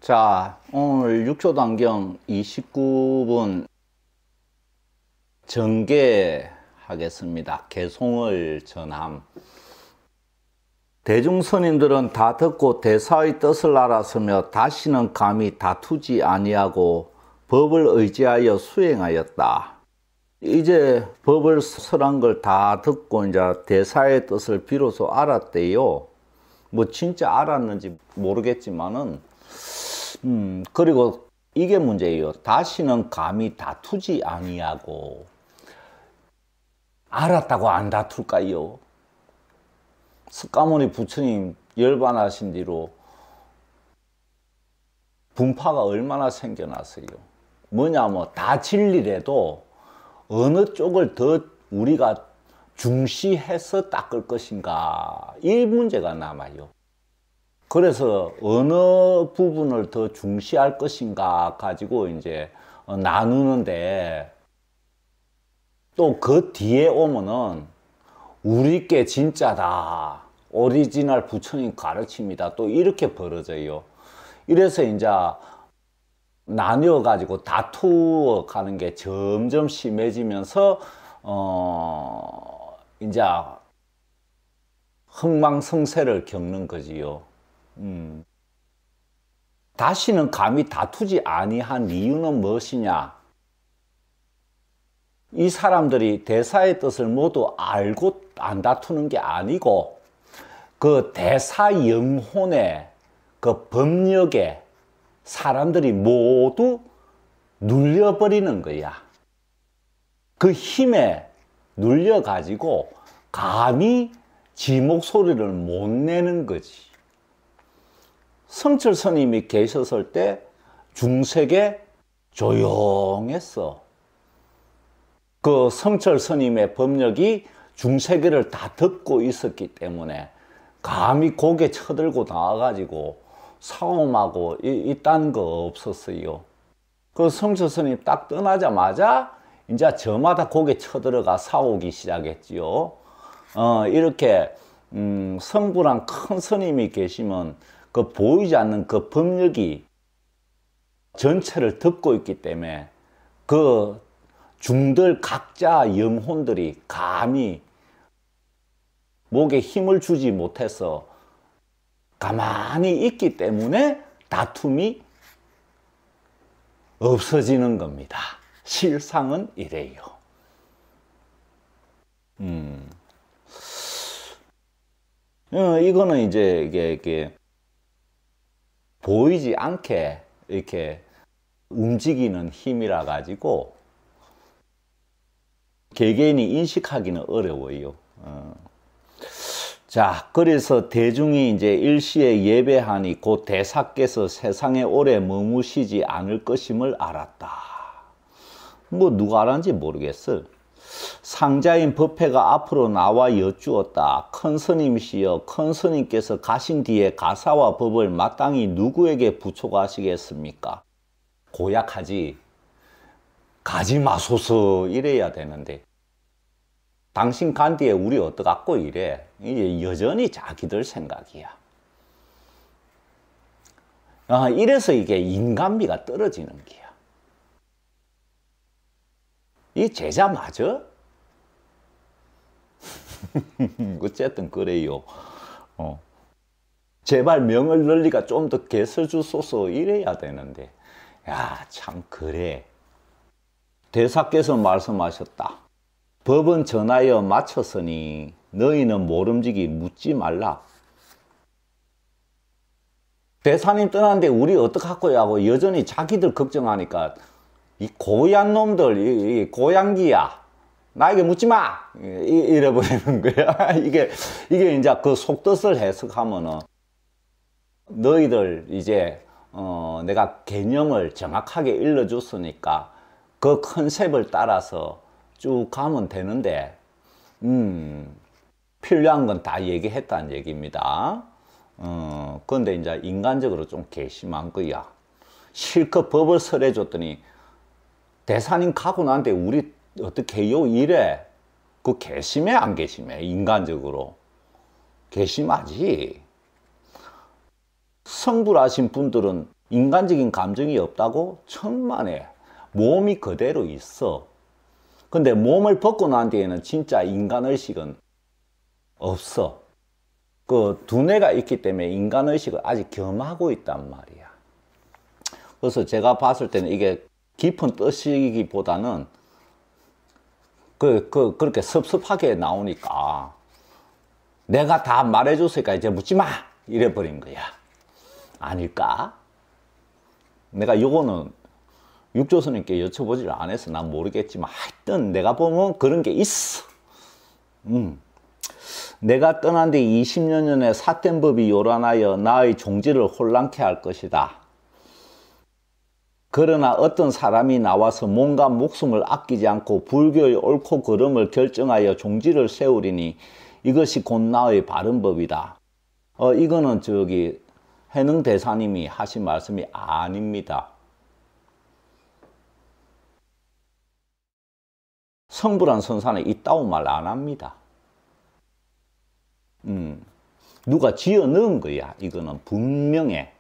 자, 오늘 육조단경 29분 전개하겠습니다. 개송을 전함. 대중선인들은 다 듣고 대사의 뜻을 알았으며 다시는 감히 다투지 아니하고 법을 의지하여 수행하였다. 이제 법을 설한 걸 다 듣고 이제 대사의 뜻을 비로소 알았대요. 뭐 진짜 알았는지 모르겠지만은 그리고 이게 문제예요. 다시는 감히 다투지 아니하고. 알았다고 안 다툴까요? 석가모니 부처님 열반하신 뒤로 분파가 얼마나 생겨났어요. 뭐냐면 다 진리래도 어느 쪽을 더 우리가 중시해서 닦을 것인가, 이 문제가 남아요. 그래서 어느 부분을 더 중시할 것인가 가지고 이제 나누는데, 또 그 뒤에 오면은 우리께 진짜다, 오리지널 부처님 가르침이다, 또 이렇게 벌어져요. 이래서 이제 나뉘어 가지고 다투어 가는 게 점점 심해지면서 이제 흥망성쇠를 겪는 거지요. 다시는 감히 다투지 아니한 이유는 무엇이냐? 이 사람들이 대사의 뜻을 모두 알고 안 다투는 게 아니고, 그 대사 영혼의 그 법력에 사람들이 모두 눌려버리는 거야. 그 힘에 눌려가지고 감히 지 목소리를 못 내는 거지. 성철 스님이 계셨을 때 중색에 조용했어. 그 성철 스님의 법력이 중세계를 다 듣고 있었기 때문에 감히 고개 쳐들고 나와가지고 싸움하고 이딴 거 없었어요. 그 성철 스님 딱 떠나자마자 이제 저마다 고개 쳐들어가 싸우기 시작했지요. 이렇게 성불한 큰 스님이 계시면 그 보이지 않는 그 법력이 전체를 듣고 있기 때문에 그 중들 각자 영혼들이 감히 목에 힘을 주지 못해서 가만히 있기 때문에 다툼이 없어지는 겁니다. 실상은 이래요. 이거는 이제 이게 보이지 않게 이렇게 움직이는 힘이라 가지고 개개인이 인식하기는 어려워요. 자, 그래서 대중이 이제 일시에 예배하니 곧 대사께서 세상에 오래 머무시지 않을 것임을 알았다. 뭐 누가 알았는지 모르겠어. 상자인 법회가 앞으로 나와 여쭈었다. 큰 스님이시여, 큰 스님께서 가신 뒤에 가사와 법을 마땅히 누구에게 부촉하시겠습니까? 고약하지. 가지 마소서 이래야 되는데, 당신 간 뒤에 우리 어떡하고 이래. 이게 여전히 자기들 생각이야. 이래서 이게 인간미가 떨어지는 거야. 이 제자 맞아? 어쨌든 그래요. 제발 명을 널리가 좀 더 개설 주소서 이래야 되는데, 야, 참 그래. 대사께서 말씀하셨다. 법은 전하여 마쳤으니 너희는 모름지기 묻지 말라. 대사님 떠났는데 우리 어떡하고요 하고 여전히 자기들 걱정하니까 이 고얀 놈들, 이 고양기야, 나에게 묻지 마! 이래버리는 거야. 이게 이제 그 속뜻을 해석하면은, 너희들 이제 내가 개념을 정확하게 일러줬으니까 그 컨셉을 따라서 쭉 가면 되는데, 필요한 건 다 얘기했다는 얘기입니다. 근데 이제 인간적으로 좀 괘씸한 거야. 실컷 법을 설해줬더니 대사님 가고 난데 우리 어떻게 해요? 이래. 그 괘씸해 안 괘씸해? 인간적으로 괘씸하지. 성불하신 분들은 인간적인 감정이 없다고? 천만에. 몸이 그대로 있어. 근데 몸을 벗고 난 뒤에는 진짜 인간의식은 없어. 그 두뇌가 있기 때문에 인간의식을 아직 겸하고 있단 말이야. 그래서 제가 봤을 때는 이게 깊은 뜻이기보다는 그렇게 섭섭하게 나오니까 내가 다 말해줬으니까 이제 묻지 마! 이래버린 거야. 아닐까? 내가 요거는 육조스님께 여쭤보지를 안 해서 난 모르겠지만 하여튼 내가 보면 그런 게 있어. 내가 떠난 뒤 20여 년의 삿된 법이 요란하여 나의 종지를 혼란케 할 것이다. 그러나 어떤 사람이 나와서 몸과 목숨을 아끼지 않고 불교의 옳고 그름을 결정하여 종지를 세우리니 이것이 곧 나의 바른 법이다. 이거는 저기 해능 대사님이 하신 말씀이 아닙니다. 성불한 선사는 이따오 말 안 합니다. 누가 지어 넣은 거야. 이거는 분명해.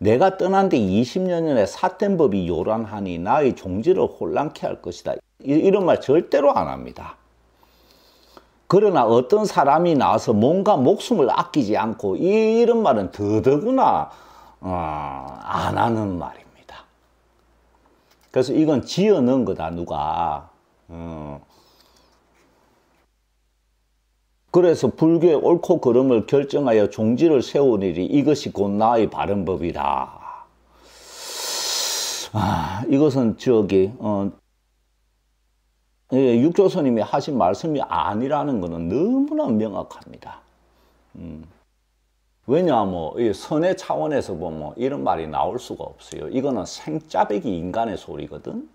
내가 떠난 뒤 20여 년의 삿된 법이 요란하니 나의 종지를 혼란케 할 것이다. 이런 말 절대로 안 합니다. 그러나 어떤 사람이 나와서 몸과 목숨을 아끼지 않고 이런 말은 더더구나 안 하는 말입니다. 그래서 이건 지어 넣은 거다. 누가. 그래서 불교의 옳고 그름을 결정하여 종지를 세우니리 이것이 곧 나의 바른 법이다. 이것은 저기 육조스님이 하신 말씀이 아니라는 것은 너무나 명확합니다. 왜냐하면 이 선의 차원에서 보면 이런 말이 나올 수가 없어요. 이거는 생짜배기 인간의 소리거든.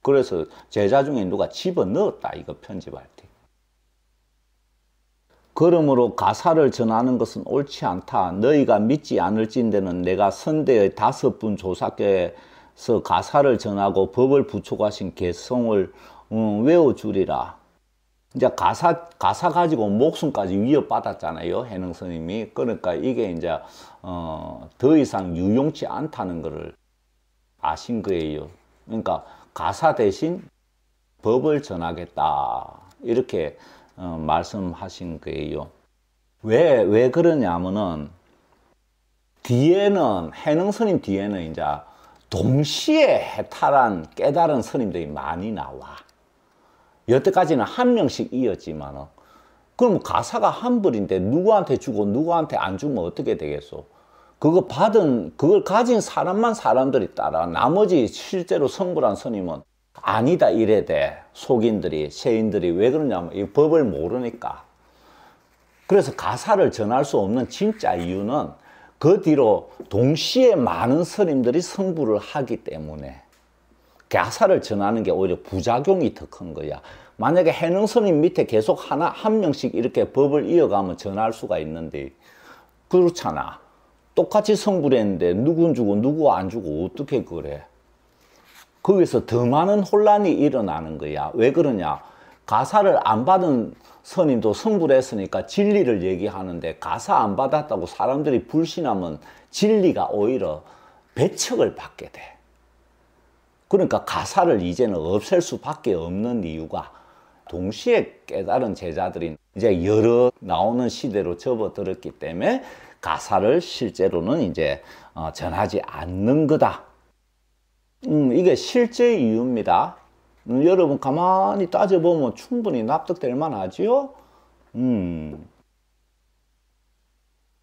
그래서 제자 중에 누가 집어넣었다. 이거 편집할 때. 그러므로 가사를 전하는 것은 옳지 않다. 너희가 믿지 않을진대는 내가 선대의 5분 조사께서 가사를 전하고 법을 부촉하신 개성을 외워주리라. 이제 가사 가지고 목숨까지 위협받았잖아요. 해능 스님이. 그러니까 이게 이제 더 이상 유용치 않다는 것을 아신 거예요. 그러니까 가사 대신 법을 전하겠다. 이렇게 말씀하신 거예요. 왜 그러냐면은 뒤에는 해능 스님 뒤에는 이제 동시에 해탈한 깨달은 스님들이 많이 나와. 여태까지는 한 명씩 이었지만은 그럼 가사가 한 벌인데 누구한테 주고 누구한테 안 주면 어떻게 되겠소? 그걸 가진 사람만 사람들이 따라. 나머지 실제로 성불한 스님은 아니다 이래 돼. 속인들이, 세인들이. 왜 그러냐면 이 법을 모르니까. 그래서 가사를 전할 수 없는 진짜 이유는 그 뒤로 동시에 많은 스님들이 성불을 하기 때문에 가사를 전하는 게 오히려 부작용이 더 큰 거야. 만약에 해능 스님 밑에 계속 한 명씩 이렇게 법을 이어가면 전할 수가 있는데 그렇잖아. 똑같이 성불했는데 누군 주고 누구 안 주고 어떻게 그래? 거기서 더 많은 혼란이 일어나는 거야. 왜 그러냐? 가사를 안 받은 스님도 성불했으니까 진리를 얘기하는데 가사 안 받았다고 사람들이 불신하면 진리가 오히려 배척을 받게 돼. 그러니까 가사를 이제는 없앨 수밖에 없는 이유가 동시에 깨달은 제자들이 이제 여러 나오는 시대로 접어들었기 때문에 가사를 실제로는 이제 전하지 않는 거다. 이게 실제 이유입니다. 여러분 가만히 따져보면 충분히 납득될 만하지요?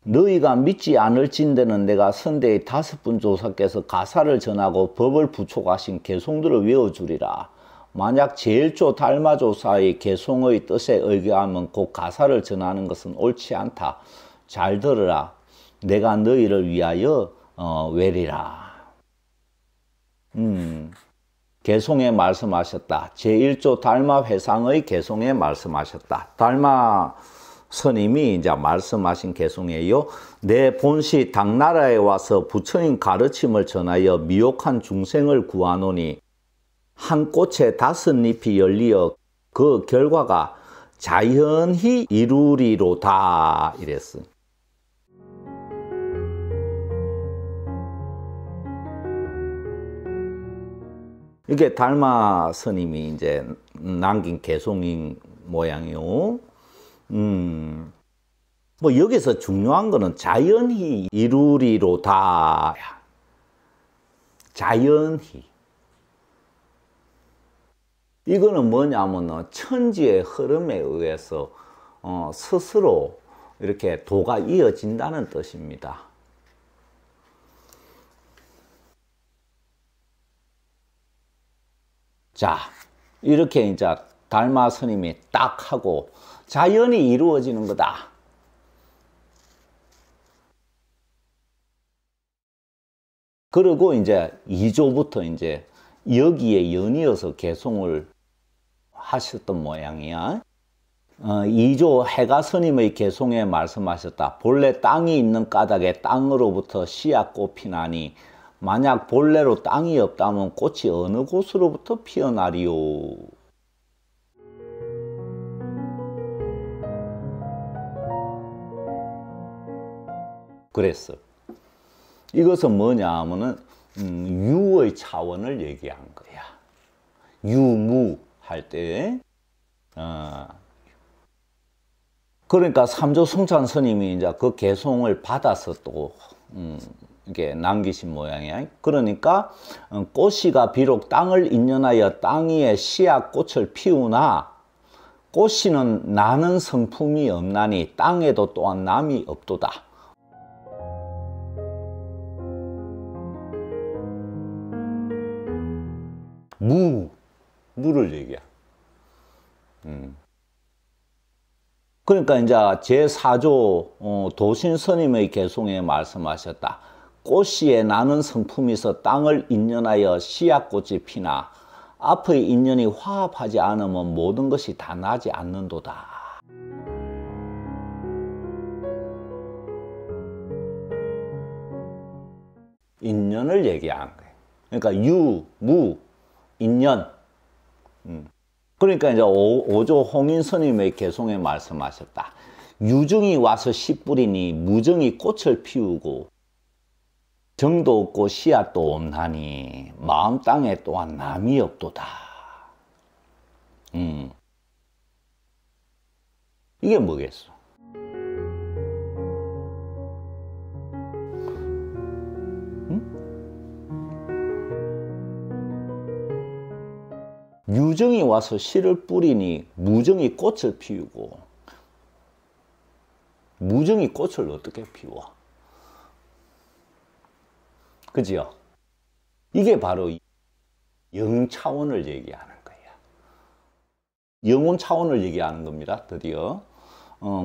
너희가 믿지 않을진대는 내가 선대의 5분 조사께서 가사를 전하고 법을 부촉하신 개송들을 외워주리라. 만약 제일조 달마조사의 개송의 뜻에 의거하면 곧 가사를 전하는 것은 옳지 않다. 잘 들으라. 내가 너희를 위하여 외리라. 개송에 말씀하셨다. 제1조 달마 회상의 개송에 말씀하셨다. 달마 스님이 이제 말씀하신 개송이에요. 내 본시 당나라에 와서 부처님 가르침을 전하여 미혹한 중생을 구하노니 한 꽃에 5잎이 열리어 그 결과가 자연히 이루리로다 이랬어. 이게 달마 스님이 이제 남긴 개송인 모양이요. 뭐 여기서 중요한 거는 자연히 이루리로다. 자연히. 이거는 뭐냐면은 천지의 흐름에 의해서 스스로 이렇게 도가 이어진다는 뜻입니다. 자, 이렇게 이제 달마 스님이 딱 하고 자연히 이루어지는 거다. 그리고 이제 2조부터 이제 여기에 연이어서 개송을 하셨던 모양이야. 2조 해가 스님의 개송에 말씀하셨다. 본래 땅이 있는 까닭에 땅으로부터 씨앗 꽃피나니 만약 본래로 땅이 없다면 꽃이 어느 곳으로부터 피어나리요. 그랬어. 이것은 뭐냐 하면은 유의 차원을 얘기한 거야. 유무 할 때. 그러니까 삼조 승찬 스님이 이제 그 개송을 받아서 또 이게 남기신 모양이야. 그러니까 꽃씨가 비록 땅을 인연하여 땅 위에 씨앗 꽃을 피우나 꽃씨는 나는 성품이 없나니 땅에도 또한 남이 없도다. 무를 얘기야. 그러니까 이제 제4조 도신 스님의 개송에 말씀하셨다. 꽃씨에 나는 성품이 있어 땅을 인연하여 씨앗꽃이 피나 앞의 인연이 화합하지 않으면 모든 것이 다 나지 않는도다. 인연을 얘기한 거예요. 그러니까 유, 무, 인연. 그러니까 이제 5조 홍인 스님의 개송에 말씀하셨다. 유정이 와서 씨 뿌리니 무정이 꽃을 피우고 정도 없고 씨앗도 없나니 마음 땅에 또한 남이 없도다. 이게 뭐겠어? 유정이 와서 씨를 뿌리니 무정이 꽃을 피우고 무정이 꽃을 어떻게 피워? 그지요? 이게 바로 영 차원을 얘기하는 거야. 영혼 차원을 얘기하는 겁니다. 드디어.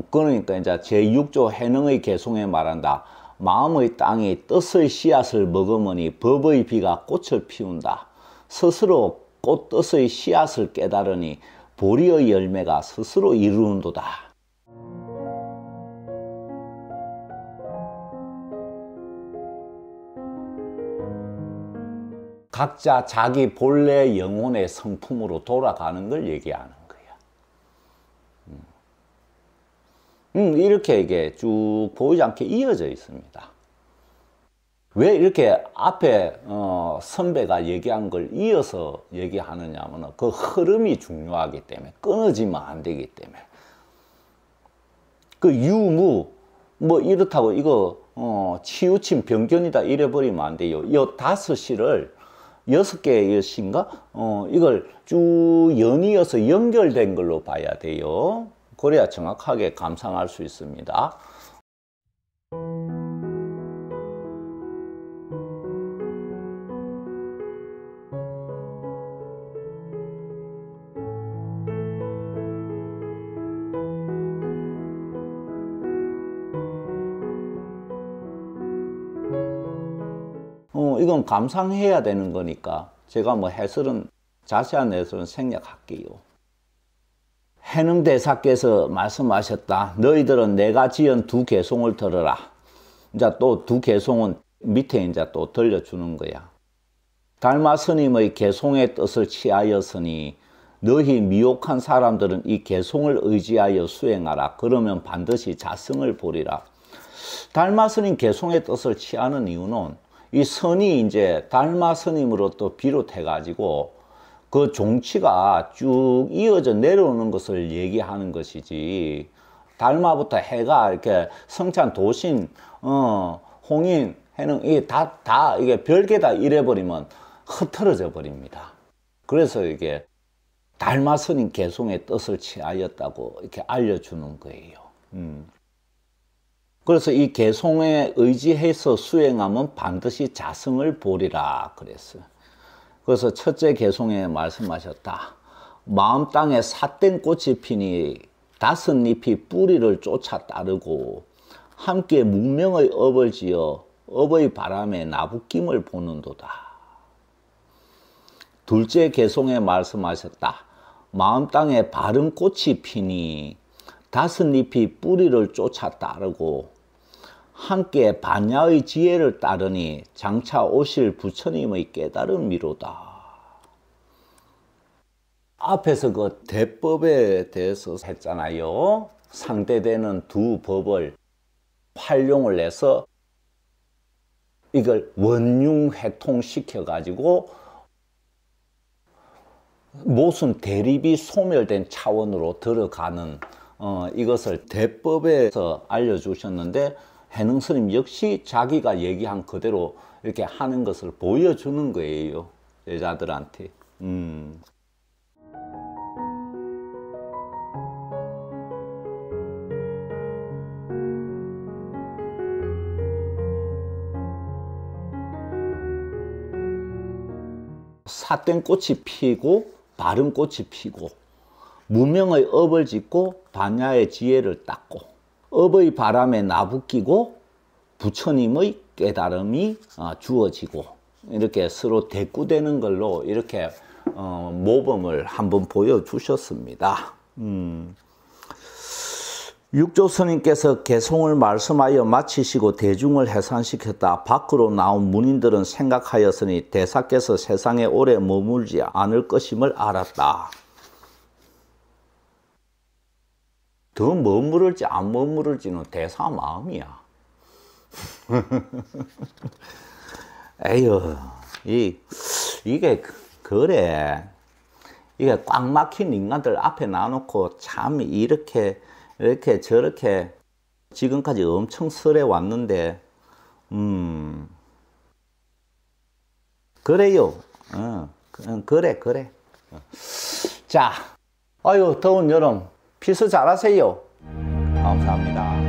그러니까 이제 제6조 해능의 개송에 말한다. 마음의 땅이 뜻의 씨앗을 머금으니 법의 비가 꽃을 피운다. 스스로 꽃 뜻의 씨앗을 깨달으니 보리의 열매가 스스로 이루는도다. 각자 자기 본래 영혼의 성품으로 돌아가는 걸 얘기하는 거야. 이렇게 이게 쭉 보이지 않게 이어져 있습니다. 왜 이렇게 앞에 선배가 얘기한 걸 이어서 얘기하느냐 하면 그 흐름이 중요하기 때문에 끊어지면 안 되기 때문에 그 유무 뭐 이렇다고 이거 치우침 변견이다 이래버리면 안 돼요. 이 5시를 6개의 시인가 이걸 쭉 연이어서 연결된 걸로 봐야 돼요. 그래야 정확하게 감상할 수 있습니다. 이건 감상해야 되는 거니까 제가 뭐 해설은 자세한 해설은 생략할게요. 해능대사께서 말씀하셨다. 너희들은 내가 지은 두 개송을 들어라. 이제 또 두 개송은 밑에 이제 또 들려주는 거야. 달마 스님의 개송의 뜻을 취하였으니 너희 미혹한 사람들은 이 개송을 의지하여 수행하라. 그러면 반드시 자성을 보리라. 달마 스님 개송의 뜻을 취하는 이유는 이 선이 이제 달마 스님으로 또 비롯해 가지고 그 종치가 쭉 이어져 내려오는 것을 얘기하는 것이지, 달마부터 해가 이렇게 성찬, 도신, 홍인, 해는 이게 다 이게 별개다 이래버리면 흩어져 버립니다. 그래서 이게 달마선인 개송의 뜻을 취하였다고 이렇게 알려주는 거예요. 그래서 이 개송에 의지해서 수행하면 반드시 자성을 보리라 그랬어요. 그래서 첫째 개송에 말씀하셨다. 마음 땅에 삿된 꽃이 피니 다섯 잎이 뿌리를 쫓아 따르고 함께 문명의 업을 지어 업의 바람에 나부김을 보는도다. 둘째 개송에 말씀하셨다. 마음 땅에 바른 꽃이 피니 다섯 잎이 뿌리를 쫓아 따르고 함께 반야의 지혜를 따르니 장차 오실 부처님의 깨달음이로다. 앞에서 그 대법에 대해서 했잖아요. 상대되는 두 법을 활용을 해서 이걸 원융회통시켜 가지고 모순 대립이 소멸된 차원으로 들어가는 이것을 대법에서 알려주셨는데, 해능스님 역시 자기가 얘기한 그대로 이렇게 하는 것을 보여주는 거예요, 여자들한테. 삿된 꽃이 피고 바른 꽃이 피고 무명의 업을 짓고 반야의 지혜를 닦고 업의 바람에 나부끼고 부처님의 깨달음이 주어지고, 이렇게 서로 대꾸되는 걸로 이렇게 모범을 한번 보여주셨습니다. 육조 스님께서 개송을 말씀하여 마치시고 대중을 해산시켰다. 밖으로 나온 문인들은 생각하였으니 대사께서 세상에 오래 머물지 않을 것임을 알았다. 더 머무를지 안 머무를지는 대사 마음이야. 에휴, 이게 그래. 이게 꽉 막힌 인간들 앞에 놔놓고 참 이렇게 저렇게 지금까지 엄청 설해 왔는데, 그래요. 그래. 자, 아유, 더운 여름, 필수 잘하세요. 감사합니다.